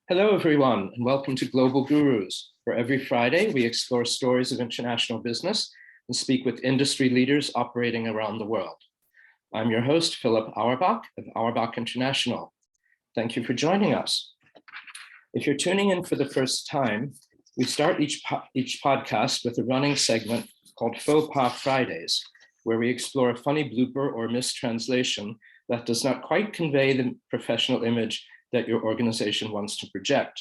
Hello, everyone, and welcome to Global Gurus, where every Friday we explore stories of international business and speak with industry leaders operating around the world. I'm your host, Philip Auerbach of Auerbach International. Thank you for joining us. If you're tuning in for the first time, we start each podcast with a running segment called Faux Pas Fridays, where we explore a funny blooper or mistranslation that does not quite convey the professional image that your organization wants to project.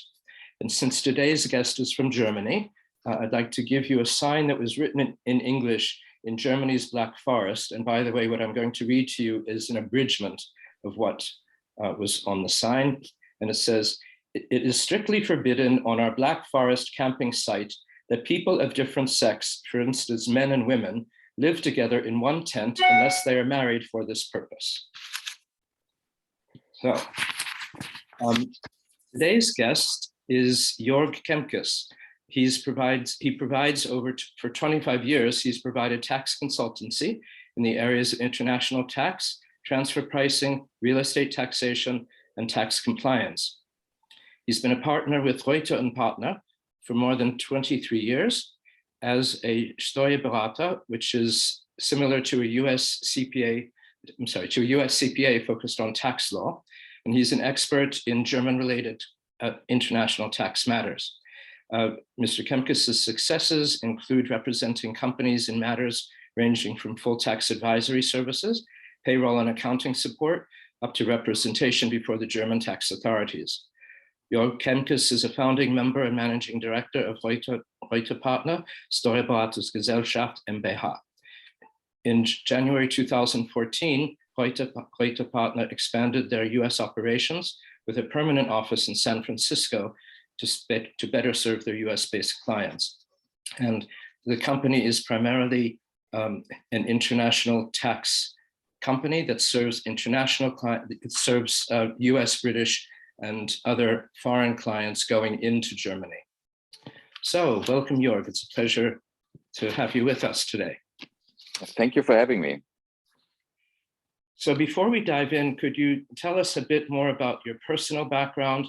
And since today's guest is from Germany, I'd like to give you a sign that was written in English in Germany's Black Forest. And by the way, what I'm going to read to you is an abridgment of what was on the sign. And it says, "It is strictly forbidden on our Black Forest camping site that people of different sex, for instance, men and women, live together in one tent unless they are married for this purpose." So, today's guest is Joerg Kemkes. He provides for 25 years, he's provided tax consultancy in the areas of international tax, transfer pricing, real estate taxation, and tax compliance. He's been a partner with Rueter and Partner for more than 23 years as a Steuerberater, which is similar to a US CPA focused on tax law. And he's an expert in German-related international tax matters. Mr. Kemkes' successes include representing companies in matters ranging from full tax advisory services, payroll and accounting support, up to representation before the German tax authorities. Joerg Kemkes is a founding member and managing director of Rueter Partner, Steuerberatersgesellschaft MBH. In January 2014, Rueter Partner expanded their US operations with a permanent office in San Francisco to better serve their US-based clients. And the company is primarily an international tax company that serves international clients. It serves US, British, and other foreign clients going into Germany. So welcome, Joerg. It's a pleasure to have you with us today. Thank you for having me. So before we dive in, could you tell us a bit more about your personal background,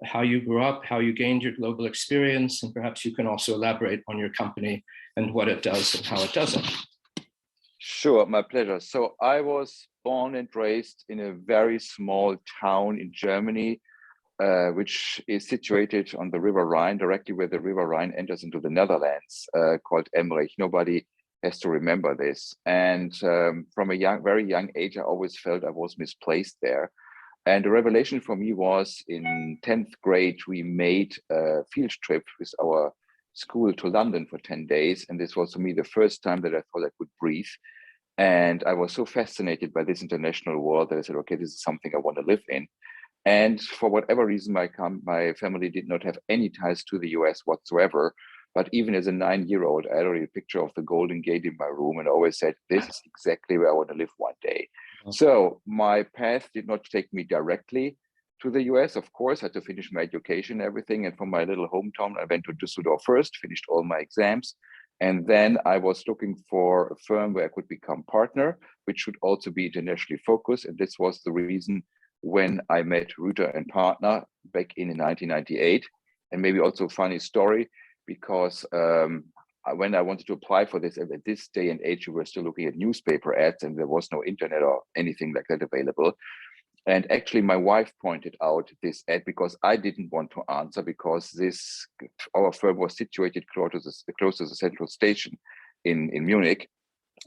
how you grew up, how you gained your global experience, and perhaps you can also elaborate on your company and what it does and how it doesn't. Sure, my pleasure. So I was born and raised in a very small town in Germany, which is situated on the River Rhine, directly where the River Rhine enters into the Netherlands, called Emmerich. Nobody has to remember this. And from a very young age, I always felt I was misplaced there. And the revelation for me was in 10th grade, we made a field trip with our school to London for 10 days. And this was for me the first time that I thought I could breathe. And I was so fascinated by this international world that I said, okay, this is something I want to live in. And for whatever reason, my family did not have any ties to the US whatsoever. But even as a 9-year-old, I had already a picture of the Golden Gate in my room and always said, this is exactly where I want to live one day. Okay. So my path did not take me directly to the US. Of course, I had to finish my education and everything. And from my little hometown, I went to Düsseldorf first, finished all my exams. And then I was looking for a firm where I could become partner, which should also be internationally focused. And this was the reason when I met Rueter and Partner back in 1998. And maybe also a funny story, because when I wanted to apply for this, at this day and age, we were still looking at newspaper ads and there was no internet or anything like that available. And actually my wife pointed out this ad because I didn't want to answer, because our firm was situated close to the central station in Munich.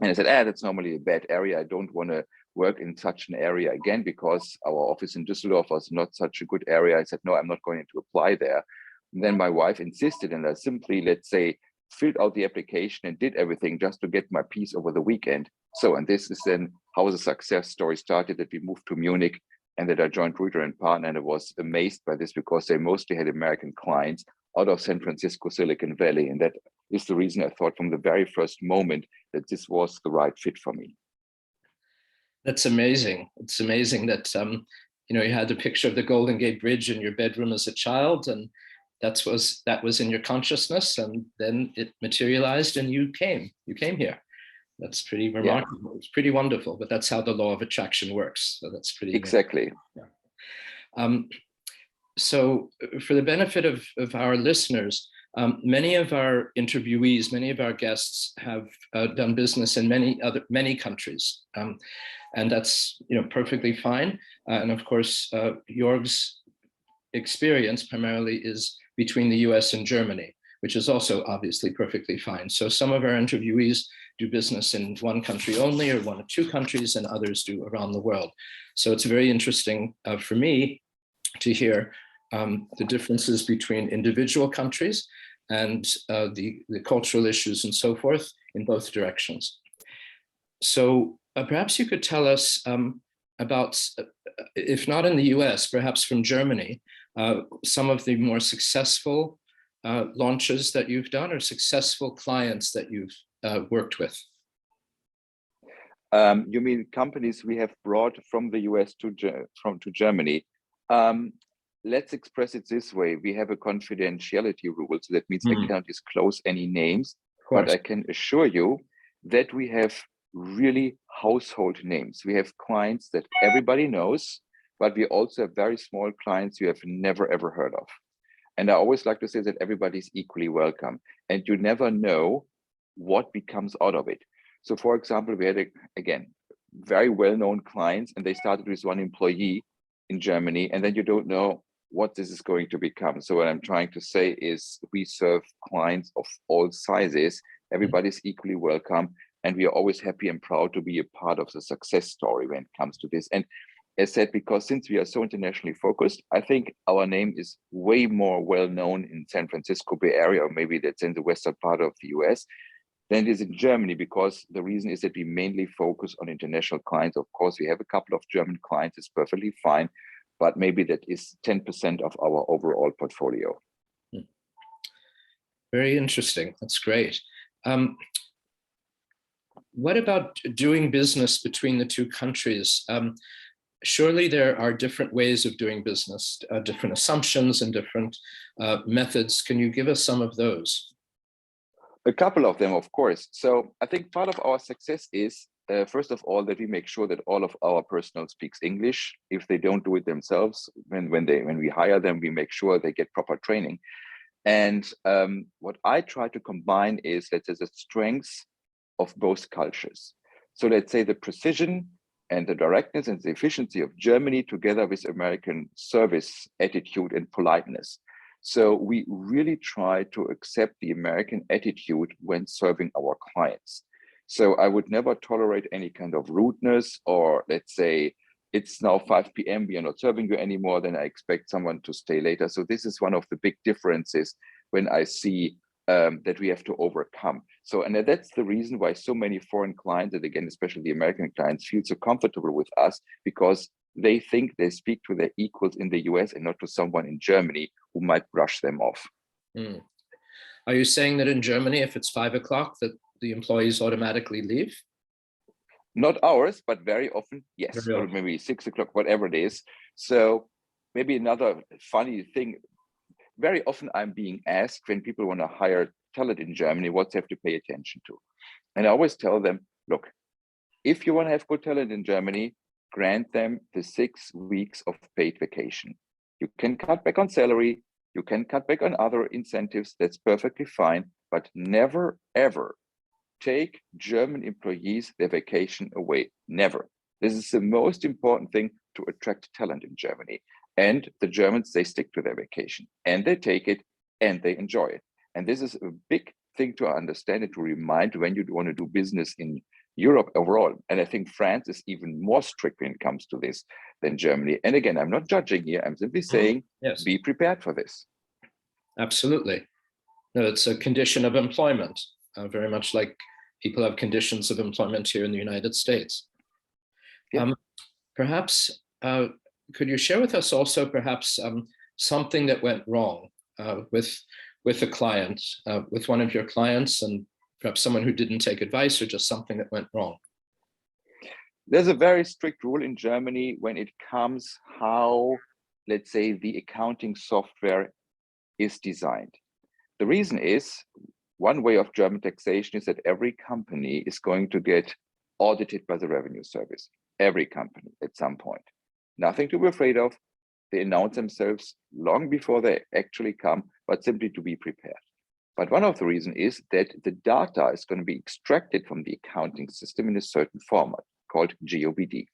And I said, that's normally a bad area. I don't want to work in such an area again, because our office in Düsseldorf was not such a good area. I said, no, I'm not going to apply there. And then my wife insisted, and I simply, let's say, filled out the application and did everything just to get my piece over the weekend. So, and this is then how the success story started, that we moved to Munich and that I joined Rueter and Partner. And I was amazed by this because they mostly had American clients out of San Francisco, Silicon Valley. And that is the reason I thought from the very first moment that this was the right fit for me. That's amazing. It's amazing that, you had the picture of the Golden Gate Bridge in your bedroom as a child, and that was in your consciousness, and then it materialized and you came here. That's pretty remarkable. Yeah. It's pretty wonderful, but that's how the law of attraction works. So that's pretty exactly. Yeah. So for the benefit of our listeners, many of our interviewees, many of our guests have done business in many countries, and that's perfectly fine. And of course, Jorg's experience primarily is between the US and Germany, which is also obviously perfectly fine. So some of our interviewees do business in one country only or one or two countries, and others do around the world. So it's very interesting for me to hear the differences between individual countries and the cultural issues and so forth in both directions. So perhaps you could tell us about, if not in the US, perhaps from Germany, some of the more successful launches that you've done or successful clients that you've worked with. You mean companies we have brought from the US to Germany? Let's express it this way. We have a confidentiality rule, so that means I cannot disclose any names, but I can assure you that we have really household names. We have clients that everybody knows, but we also have very small clients you have never ever heard of. And I always like to say that everybody's equally welcome, and you never know what becomes out of it. So for example, we had, again, very well-known clients, and they started with one employee in Germany, and then you don't know what this is going to become. So what I'm trying to say is we serve clients of all sizes. Everybody's equally welcome, and we are always happy and proud to be a part of the success story when it comes to this. And as said, because since we are so internationally focused, I think our name is way more well-known in San Francisco Bay Area, or maybe that's in the western part of the US, than it is in Germany, because the reason is that we mainly focus on international clients. Of course, we have a couple of German clients, it's perfectly fine, but maybe that is 10% of our overall portfolio. Very interesting. That's great. What about doing business between the two countries? Surely there are different ways of doing business, different assumptions and different methods. Can you give us some of those? A couple of them, of course. So I think part of our success is, first of all, that we make sure that all of our personnel speaks English. If they don't do it themselves, when we hire them, we make sure they get proper training. And what I try to combine is, let's say, the strengths of both cultures. So let's say the precision and the directness and the efficiency of Germany together with American service attitude and politeness. So we really try to accept the American attitude when serving our clients. So I would never tolerate any kind of rudeness, or let's say, it's now 5 p.m., we are not serving you anymore, then I expect someone to stay later. So this is one of the big differences when I see that we have to overcome. So, and that's the reason why so many foreign clients, and again, especially the American clients, feel so comfortable with us, because they think they speak to their equals in the US and not to someone in Germany who might brush them off. Are you saying that in Germany, if it's 5 o'clock, that the employees automatically leave? Not ours, but very often, yes, or maybe 6 o'clock, whatever it is. So maybe another funny thing, very often I'm being asked when people want to hire talent in Germany, what they have to pay attention to. And I always tell them, look, if you want to have good talent in Germany, grant them the 6 weeks of paid vacation. You can cut back on salary, you can cut back on other incentives, that's perfectly fine, but never, ever take German employees their vacation away, never. This is the most important thing to attract talent in Germany. And the Germans, they stick to their vacation and they take it and they enjoy it. And this is a big thing to understand and to remind when you want to do business in Europe overall. And I think France is even more strict when it comes to this than Germany. And again, I'm not judging here. I'm simply saying, yes, be prepared for this. Absolutely. No, it's a condition of employment, very much like people have conditions of employment here in the United States. Yeah. Perhaps, could you share with us also perhaps something that went wrong with a client, with one of your clients, and perhaps someone who didn't take advice, or just something that went wrong? There's a very strict rule in Germany when it comes how, let's say, the accounting software is designed. The reason is, one way of German taxation is that every company is going to get audited by the revenue service. Every company at some point. Nothing to be afraid of. They announce themselves long before they actually come, but simply to be prepared. But one of the reasons is that the data is going to be extracted from the accounting system in a certain format called GOBD.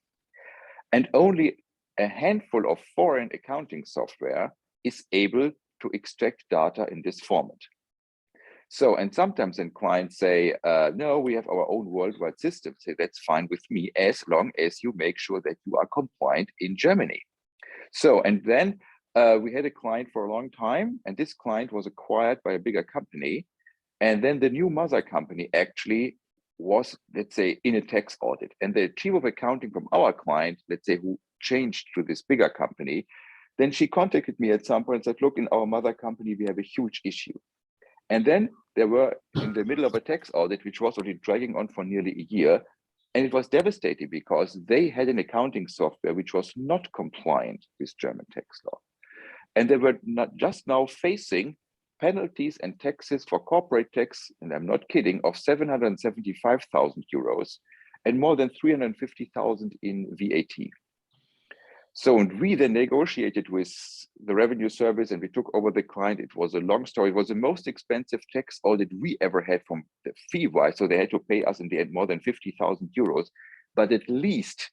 And only a handful of foreign accounting software is able to extract data in this format. So, and sometimes then clients say, no, we have our own worldwide system. Say, that's fine with me, as long as you make sure that you are compliant in Germany. So, and then we had a client for a long time, and this client was acquired by a bigger company. And then the new mother company actually was, let's say, in a tax audit. And the chief of accounting from our client, let's say, who changed to this bigger company, then she contacted me at some point and said, look, in our mother company, we have a huge issue. And then they were in the middle of a tax audit, which was already dragging on for nearly a year. And it was devastating because they had an accounting software which was not compliant with German tax law. And they were not just now facing penalties and taxes for corporate tax, and I'm not kidding, of 775,000 euros and more than 350,000 in VAT. So, and we then negotiated with the revenue service and we took over the client. It was a long story. It was the most expensive tax audit we ever had from the fee-wise. So they had to pay us in the end more than 50,000 euros. But at least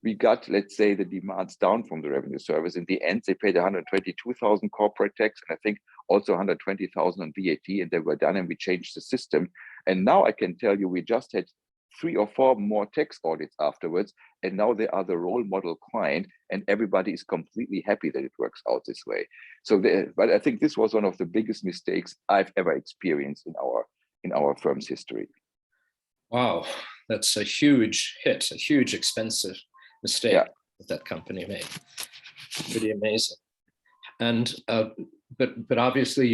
we got, let's say, the demands down from the revenue service. In the end, they paid 122,000 corporate tax and I think also 120,000 on VAT, and they were done and we changed the system. And now I can tell you, we just had 3 or 4 more tax audits afterwards, and now they are the role model client, and everybody is completely happy that it works out this way. So, but I think this was one of the biggest mistakes I've ever experienced in our firm's history. Wow, that's a huge hit, a huge expensive mistake that company made. Pretty amazing. And but obviously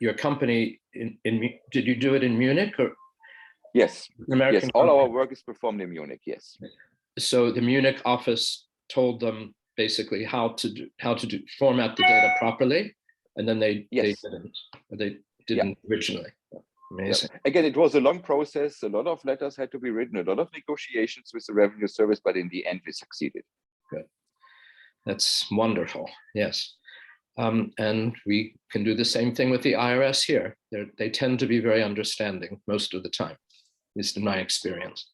your company did you do it in Munich or? Yes. American yes, all our work is performed in Munich. Yes. So the Munich office told them basically how to format the data properly, and then they didn't originally. Amazing. Yeah. Again, it was a long process. A lot of letters had to be written, a lot of negotiations with the revenue service, but in the end, we succeeded. Good. That's wonderful. Yes. And we can do the same thing with the IRS here. They tend to be very understanding most of the time, at least in my experience.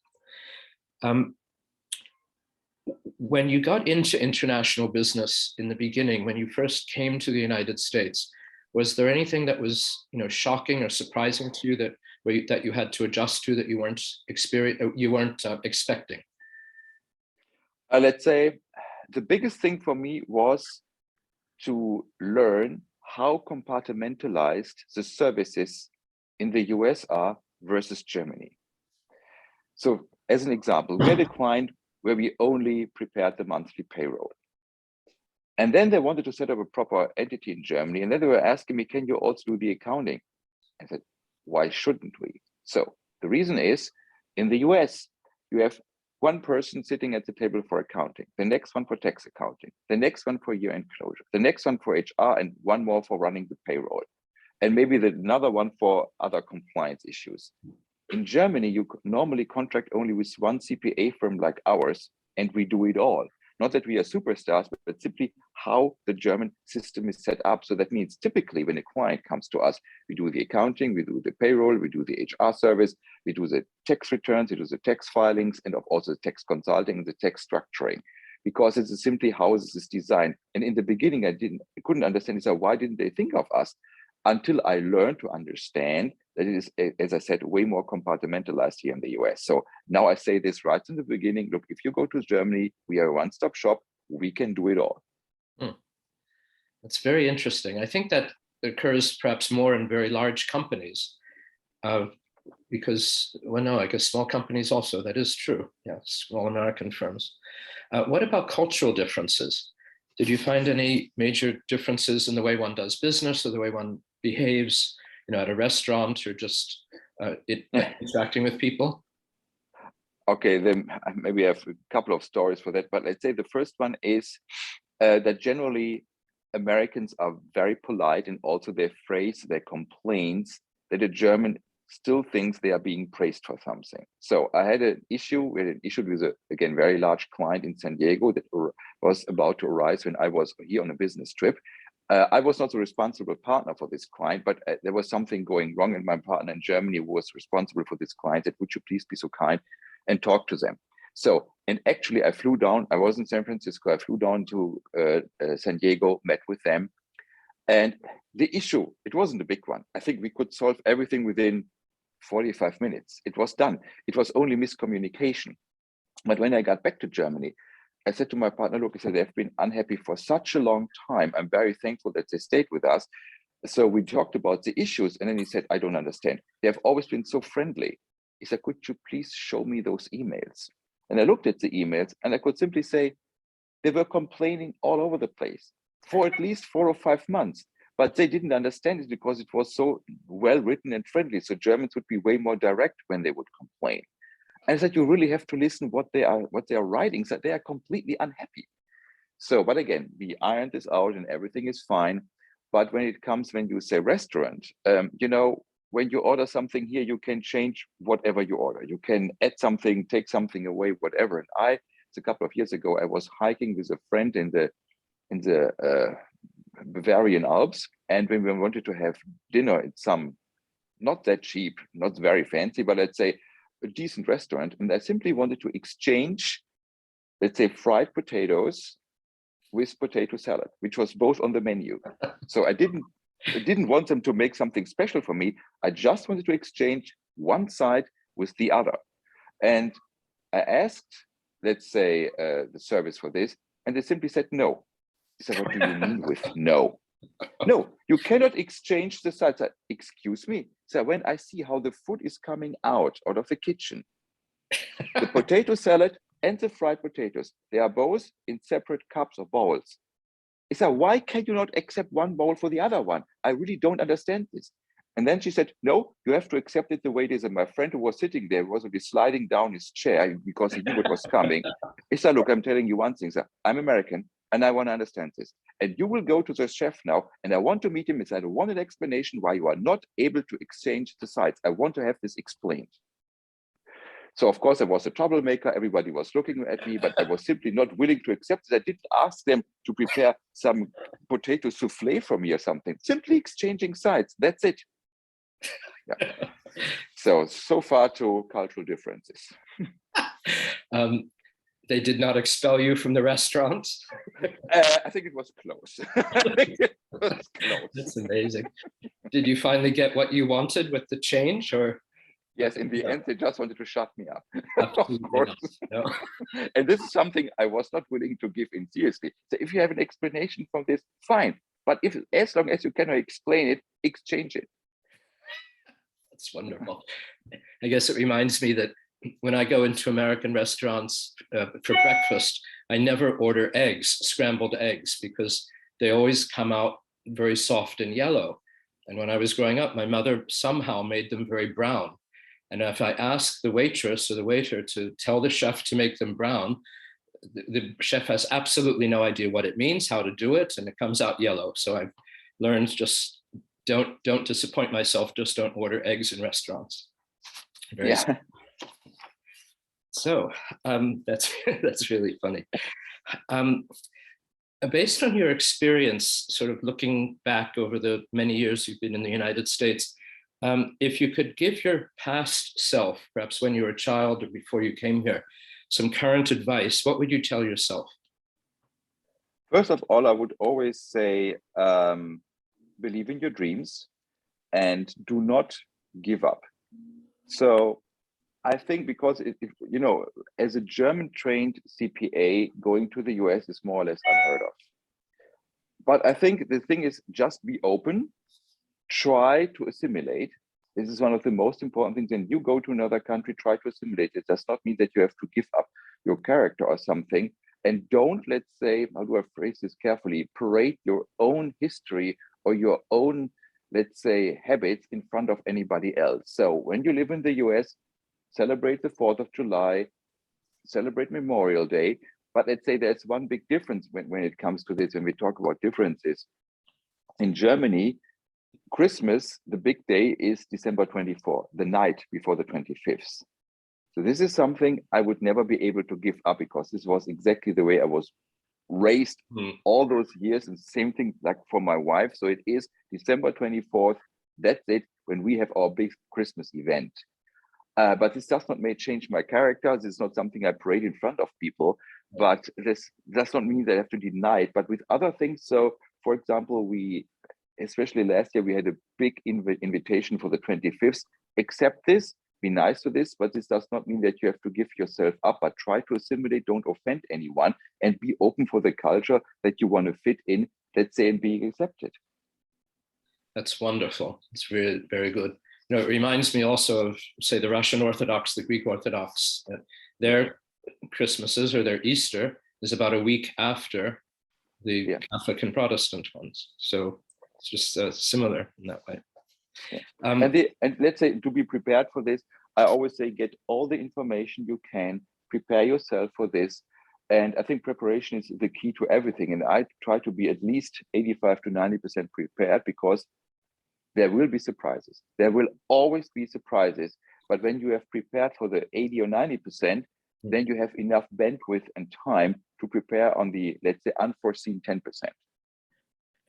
When you got into international business in the beginning, when you first came to the United States, was there anything that was, shocking or surprising to you that you had to adjust to, that you weren't expecting? Let's say the biggest thing for me was to learn how compartmentalized the services in the US are versus Germany. So as an example, we had a client where we only prepared the monthly payroll. And then they wanted to set up a proper entity in Germany. And then they were asking me, can you also do the accounting? I said, why shouldn't we? So the reason is, in the US, you have one person sitting at the table for accounting, the next one for tax accounting, the next one for year-end closure, the next one for HR, and one more for running the payroll, and maybe another one for other compliance issues. In Germany, you normally contract only with one CPA firm like ours, and we do it all. Not that we are superstars, but simply how the German system is set up. So that means typically when a client comes to us, we do the accounting, we do the payroll, we do the HR service, we do the tax returns, we do the tax filings, and also the tax consulting and the tax structuring, because it's simply how this is designed. And in the beginning, I couldn't understand. So why didn't they think of us? Until I learned to understand that it is, as I said, way more compartmentalized here in the US. So now I say this right in the beginning, look, if you go to Germany, we are a one-stop shop, we can do it all. That's very interesting. I think that occurs perhaps more in very large companies because, well, no, I guess small companies also, that is true. Yeah, small American firms. What about cultural differences? Did you find any major differences in the way one does business or the way one behaves, at a restaurant or just interacting with people? Okay, then maybe I have a couple of stories for that, but let's say the first one is that generally Americans are very polite, and also their phrase, their complaints, that a German still thinks they are being praised for something. So I had an issue with a, again, very large client in San Diego that was about to arise when I was here on a business trip. I was not the responsible partner for this client, but there was something going wrong, and my partner in Germany who was responsible for this client said, would you please be so kind and talk to them? So, and actually I flew down, I was in San Francisco, I flew down to San Diego, met with them. And the issue, it wasn't a big one. I think we could solve everything within 45 minutes. It was done. It was only miscommunication. But when I got back to Germany, I said to my partner, look, I said, they've been unhappy for such a long time. I'm very thankful that they stayed with us. So we talked about the issues. And then he said, I don't understand. They have always been so friendly. He said, could you please show me those emails? And I looked at the emails and I could simply say, they were complaining all over the place for at least 4 or 5 months, but they didn't understand it because it was so well written and friendly. So Germans would be way more direct when they would complain. And I said, you really have to listen what they are writing, so they are completely unhappy. So, but again, we ironed this out and everything is fine. But when it comes, when you say restaurant, you know, when you order something here, you can change whatever you order. You can add something, take something away, whatever. And a couple of years ago, I was hiking with a friend in the Bavarian Alps, and when we wanted to have dinner at some not that cheap, not very fancy, but let's say a decent restaurant, and I simply wanted to exchange, let's say, fried potatoes with potato salad, which was both on the menu. So I didn't want them to make something special for me. I just wanted to exchange one side with the other. And I asked, let's say, the service for this, and they simply said no. I said, what do you mean with no? No, you cannot exchange the sides. Excuse me. So when I see how the food is coming out of the kitchen, the potato salad and the fried potatoes, they are both in separate cups or bowls. I said, why can you not accept one bowl for the other one? I really don't understand this. And then she said, no, you have to accept it the way it is. And my friend who was sitting there was already sliding down his chair because he knew what was coming. He said, look, I'm telling you one thing, sir. I'm American and I want to understand this. And you will go to the chef now, and I want to meet him. I want an explanation why you are not able to exchange the sides. I want to have this explained. So of course I was a troublemaker. Everybody was looking at me, but I was simply not willing to accept it. I didn't ask them to prepare some potato souffle for me or something. Simply exchanging sides. That's it. Yeah. So far to cultural differences. They did not expel you from the restaurant? I think it was close. That's amazing. Did you finally get what you wanted with the change, or? Yes, in the end, they just wanted to shut me up. Absolutely of course. No. And this is something I was not willing to give in seriously. So if you have an explanation from this, fine. But as long as you cannot explain it, exchange it. That's wonderful. I guess it reminds me that when I go into American restaurants for breakfast, I never order eggs, scrambled eggs, because they always come out very soft and yellow. And when I was growing up, my mother somehow made them very brown. And if I ask the waitress or the waiter to tell the chef to make them brown, the chef has absolutely no idea what it means, how to do it, and it comes out yellow. So I've learned just don't disappoint myself, just don't order eggs in restaurants. Very yeah. So that's really funny. Based on your experience, sort of looking back over the many years you've been in the United States, if you could give your past self, perhaps when you were a child or before you came here, some current advice, what would you tell yourself? First of all, I would always say, believe in your dreams and do not give up. So I think because, you know, as a German trained CPA, going to the US is more or less unheard of. But I think the thing is, just be open, try to assimilate. This is one of the most important things. When you go to another country, try to assimilate. It does not mean that you have to give up your character or something. And don't, let's say, how do I phrase this carefully, parade your own history or your own, let's say, habits in front of anybody else. So when you live in the US, celebrate the 4th of July, celebrate Memorial Day. But let's say there's one big difference when it comes to this, when we talk about differences. In Germany, Christmas, the big day is December 24th, the night before the 25th. So this is something I would never be able to give up because this was exactly the way I was raised all those years, and same thing like for my wife. So it is December 24th. That's it, when we have our big Christmas event. But this does not change my character. This is not something I parade in front of people, but this does not mean that I have to deny it. But with other things, so for example, especially last year, we had a big invitation for the 25th. Accept this, be nice to this, but this does not mean that you have to give yourself up, but try to assimilate, don't offend anyone, and be open for the culture that you want to fit in, let's say, and being accepted. That's wonderful. It's very, very good. You know, it reminds me also of, say, the Russian Orthodox, the Greek Orthodox. Their Christmases or their Easter is about a week after the Catholic and Protestant ones. So it's just similar in that way. And let's say, to be prepared for this, I always say, get all the information you can, prepare yourself for this. And I think preparation is the key to everything. And I try to be at least 85 to 90% prepared, because there will be surprises. There will always be surprises. But when you have prepared for the 80 or 90%, then you have enough bandwidth and time to prepare on the, let's say, unforeseen 10%.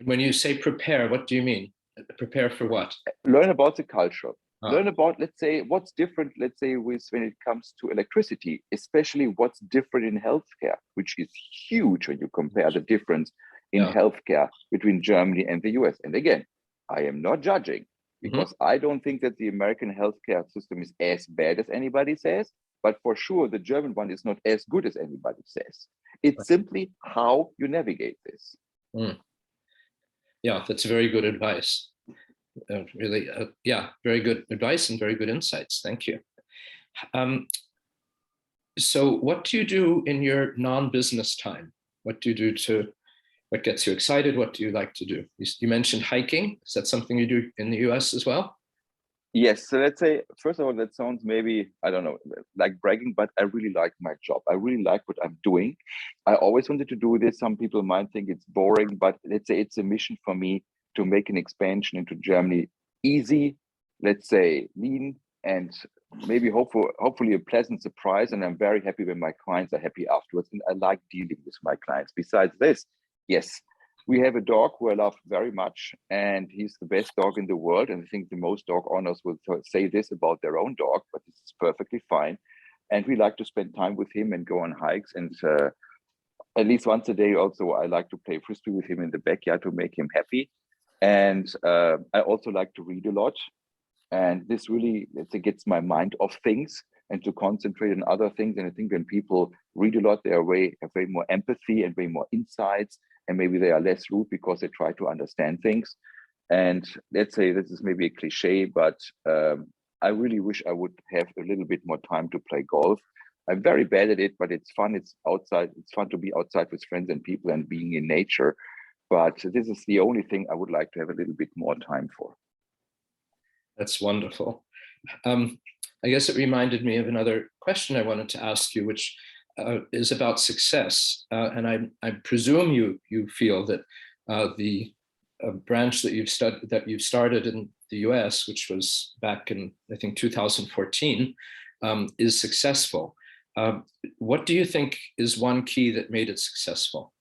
When you say prepare, what do you mean? Prepare for what? Learn about the culture. Learn about, let's say, what's different, let's say, with when it comes to electricity, especially what's different in healthcare, which is huge when you compare the difference in healthcare between Germany and the US. And again, I am not judging, because I don't think that the American healthcare system is as bad as anybody says, but for sure, the German one is not as good as anybody says. It's simply how you navigate this. Yeah, that's very good advice. Really, very good advice and very good insights. Thank you. So what do you do in your non-business time? What do you do what gets you excited? What do you like to do? You mentioned hiking. Is that something you do in the US as well? Yes. So let's say, first of all, that sounds maybe, I don't know, like bragging, but I really like my job. I really like what I'm doing. I always wanted to do this. Some people might think it's boring, but let's say it's a mission for me to make an expansion into Germany easy, let's say lean, and maybe hopefully a pleasant surprise. And I'm very happy when my clients are happy afterwards. And I like dealing with my clients. Besides this, yes, we have a dog who I love very much, and he's the best dog in the world. And I think the most dog owners will say this about their own dog, but this is perfectly fine. And we like to spend time with him and go on hikes. And at least once a day also, I like to play frisbee with him in the backyard to make him happy. And I also like to read a lot. And this really, let's say, gets my mind off things and to concentrate on other things. And I think when people read a lot, they have way more empathy and way more insights. And maybe they are less rude because they try to understand things. And let's say this is maybe a cliche, but I really wish I would have a little bit more time to play golf. I'm very bad at it, but it's fun. It's outside. It's fun to be outside with friends and people and being in nature. But this is the only thing I would like to have a little bit more time for. That's wonderful. I guess it reminded me of another question I wanted to ask you, which is about success. And I presume you feel that the branch that you've started in the US, which was back in, I think, 2014, is successful. What do you think is one key that made it successful,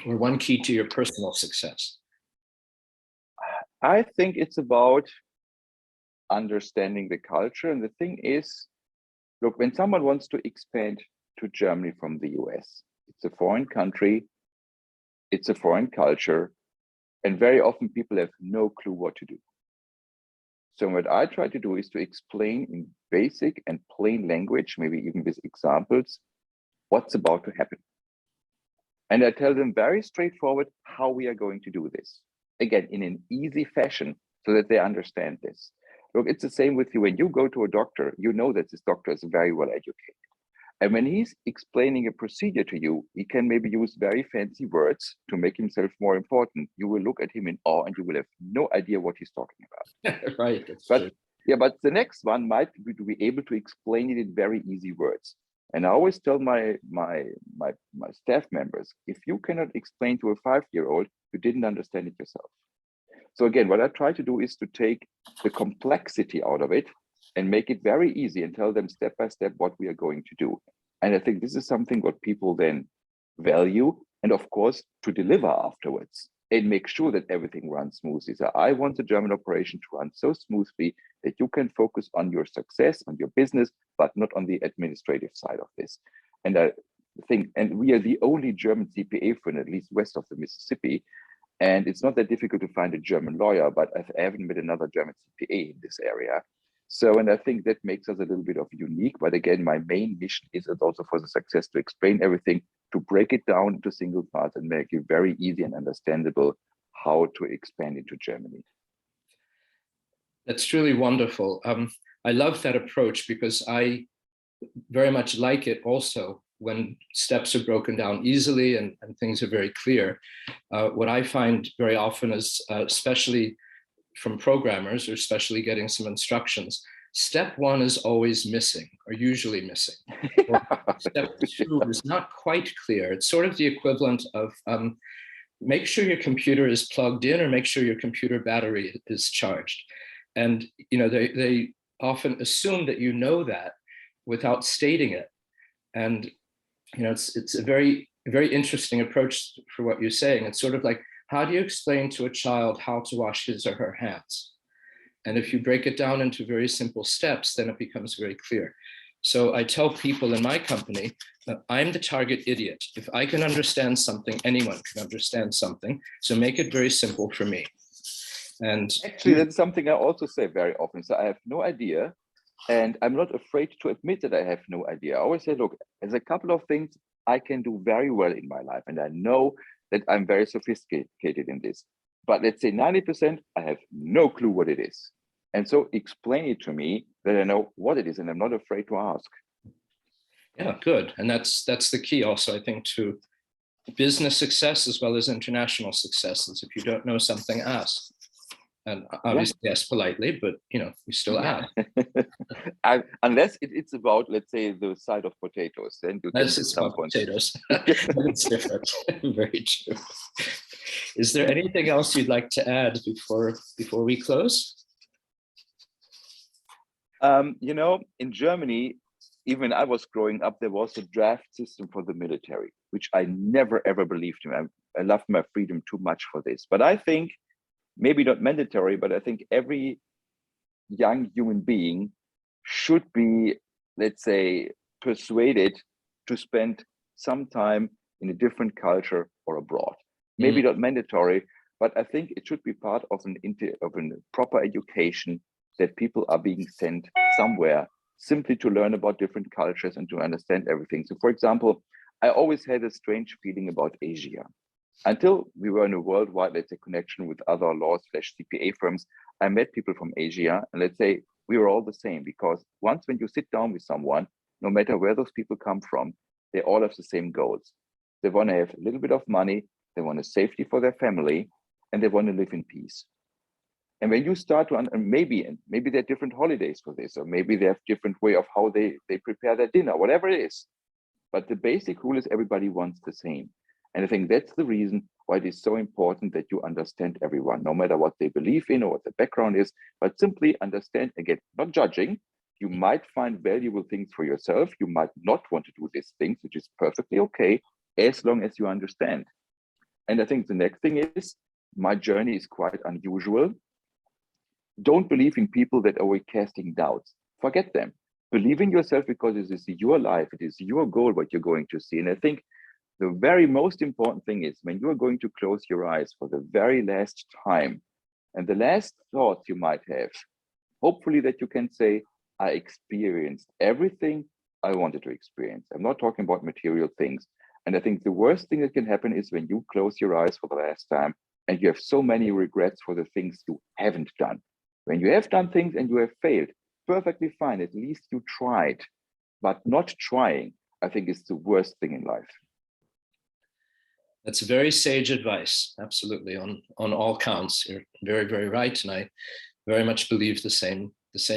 or one key to your personal success? I think it's about understanding the culture. And the thing is, look, when someone wants to expand to Germany from the US, it's a foreign country, it's a foreign culture, and very often people have no clue what to do. So what I try to do is to explain in basic and plain language, maybe even with examples, what's about to happen. And I tell them very straightforward how we are going to do this. Again, in an easy fashion, so that they understand this. Look, it's the same with you. When you go to a doctor, you know that this doctor is very well educated. And when he's explaining a procedure to you, he can maybe use very fancy words to make himself more important. You will look at him in awe and you will have no idea what he's talking about. Right. That's true. Yeah, but the next one might be able to explain it in very easy words. And I always tell my staff members, if you cannot explain to a 5-year-old, you didn't understand it yourself. So again, what I try to do is to take the complexity out of it and make it very easy and tell them step by step what we are going to do. And I think this is something what people then value, and of course, to deliver afterwards and make sure that everything runs smoothly. So I want the German operation to run so smoothly that you can focus on your success, on your business, but not on the administrative side of this. And I think, and we are the only German CPA firm, at least west of the Mississippi. And it's not that difficult to find a German lawyer, but I haven't met another German CPA in this area. So, and I think that makes us a little bit of unique. But again, my main mission is also for the success to explain everything, to break it down into single parts and make it very easy and understandable how to expand into Germany. That's truly wonderful. I love that approach because I very much like it also when steps are broken down easily and things are very clear. What I find very often is, especially from programmers, or especially getting some instructions, step one is always missing, or usually missing. Or step two is not quite clear. It's sort of the equivalent of make sure your computer is plugged in or make sure your computer battery is charged. And they often assume that you know that without stating it. And it's a very, very interesting approach for what you're saying. It's sort of like, how do you explain to a child how to wash his or her hands? And if you break it down into very simple steps, then it becomes very clear. So I tell people in my company that I'm the target idiot. If I can understand something, anyone can understand something. So make it very simple for me. And actually, that's something I also say very often. So I have no idea. And I'm not afraid to admit that I have no idea. I always say, look, there's a couple of things I can do very well in my life. And I know that I'm very sophisticated in this. But let's say 90%, I have no clue what it is. And so explain it to me that I know what it is and I'm not afraid to ask. Yeah, good. And that's the key also, I think, to business success as well as international success is if you don't know something, ask. And obviously, yes, politely, but you still ask. Unless it's about, let's say, the side of potatoes, then you can it's about potatoes. It's different. Very true. Is there anything else you'd like to add before we close? In Germany, even I was growing up, there was a draft system for the military, which I never ever believed in. I loved my freedom too much for this, but I think, maybe not mandatory, but I think every young human being should be, let's say, persuaded to spend some time in a different culture or abroad. Maybe not mandatory, but I think it should be part of a proper education that people are being sent somewhere simply to learn about different cultures and to understand everything. So for example, I always had a strange feeling about Asia. Until we were in a worldwide, let's say, connection with other law/CPA firms, I met people from Asia, and let's say we were all the same, because once when you sit down with someone, no matter where those people come from, they all have the same goals. They want to have a little bit of money, they want a safety for their family, and they want to live in peace. And when you start to, and maybe there are different holidays for this, or maybe they have different way of how they prepare their dinner, whatever it is. But the basic rule is everybody wants the same. And I think that's the reason why it is so important that you understand everyone, no matter what they believe in or what the background is, but simply understand, again, not judging. You might find valuable things for yourself. You might not want to do these things, which is perfectly okay, as long as you understand. And I think the next thing is, my journey is quite unusual. Don't believe in people that are casting doubts. Forget them. Believe in yourself, because this is your life. It is your goal, what you're going to see. And I think the very most important thing is when you are going to close your eyes for the very last time, and the last thoughts you might have, hopefully that you can say, I experienced everything I wanted to experience. I'm not talking about material things. And I think the worst thing that can happen is when you close your eyes for the last time and you have so many regrets for the things you haven't done. When you have done things and you have failed, perfectly fine. At least you tried. But not trying, I think, is the worst thing in life. That's very sage advice, absolutely, on all counts. You're very, very right, and I very much believe the same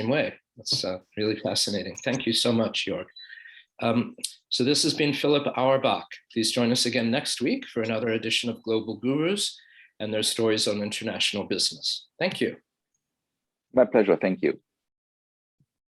way. That's really fascinating. Thank you so much, Joerg. So this has been Philip Auerbach. Please join us again next week for another edition of Global Gurus. and their stories on international business. Thank you. My pleasure. Thank you.